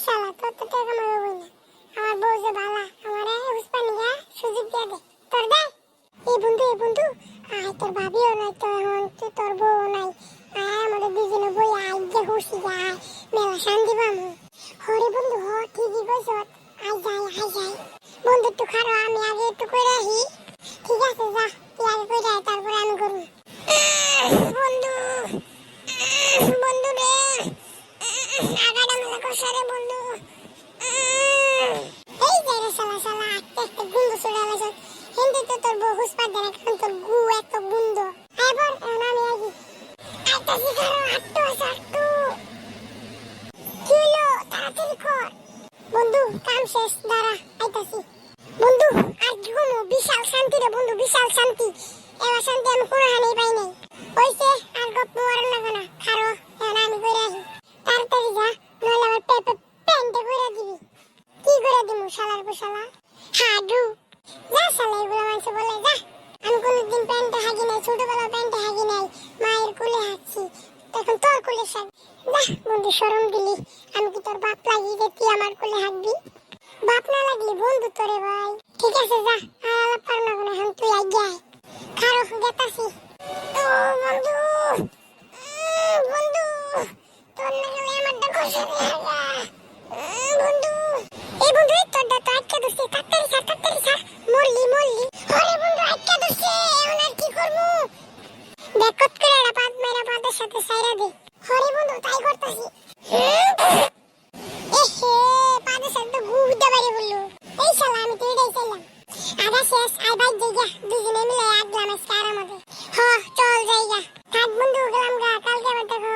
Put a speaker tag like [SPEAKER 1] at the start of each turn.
[SPEAKER 1] শালা তোর তো টাকা মারবই না। আমার বউ যে বালা আমারে উসপানিয়া সুযোগ দিয়ে দে তোর দে। এই বন্ধু আয় তোর ভাবিও নাই তো এখন তোর বউ নাই আয় আমাদের দুজনে বই আয় যে হুসি যায় মেলা শান্তি পামু। হরে বন্ধু হ ঠিকই কইছ আয় যাই বন্ধু একটু খারো আমি আগে একটু কইরা আহি। ঠিক আছে যা তুই আগে কইরা আয় তারপরে আমি করব। বন্ধু বন্ধু রে আগাডা মেলা কষারে বন্ধু। এই যে রে শালা একটা গুন্দ ছড়া লাগছ হিন্দি তো তোর বউ হুসপা দেনা কারণ তোর গু এত গুন্দ। এবার আমি আগে আইতাছি খারো আটটু কি হলো তাড়াতাড়ি কর বন্ধু কাম শেষ দাঁড়া আইতাছি। বন্ধু আর ঘুমো বিশাল শান্তি রে বন্ধু বিশাল শান্তি। এবার শান্তি আমি কোনো হানেই পাই নাই। ওইসে আর গপ্প মারন লাগা না খারো এখন আমি কইরা আহি। তাড়াতাড়ি যা নইলে আমার প্যান্টে কইরা দিবি। কি কইরা দিমু শালার পোশালা হাডু যা শালা এগুলো মানুষ বলে যা। আমি কোনোদিন প্যান্টে হাগি নাই ছোটবেলা প্যান্টে হাগি নাই মায়ের কোলে হাগছি এখন তোর কোলে শাক যা। বন্ধু শরম দিলি আমি কি তোর বাপ লাগি যে তুই আমার কোলে হাগবি? বাপ না লাগলি বন্ধু তোরে ভাই। ঠিক আছে যা আর আলাপ পার না এখন তুই আগে আয় খারো গেতাছি। ও বন্ধু বন্ধু তোর না গেলে আমারটা কষারে হাগা বন্ধু। এই বন্ধু তোর দা তো আটকে দিছে তাড়াতাড়ি ছাড় মরলি আরে বন্ধু আটকে দিছে এখন আর কি করবো? দেখত করে না পাদ মেরা পাদের সাথে সাইরা দে। হরে বন্ধু তাই করতাছি। এহে পাদের সাথে গু উঠে বাইরে বললো। এই শালা আমি তো এটাই চাইলাম। আধা শেষ আই বাইক যাইগা দুজনে মিলে আগলাম আজকে আরামে। হ চল যাইগা থাক বন্ধু গেলাম গা কালকে আবার দেখা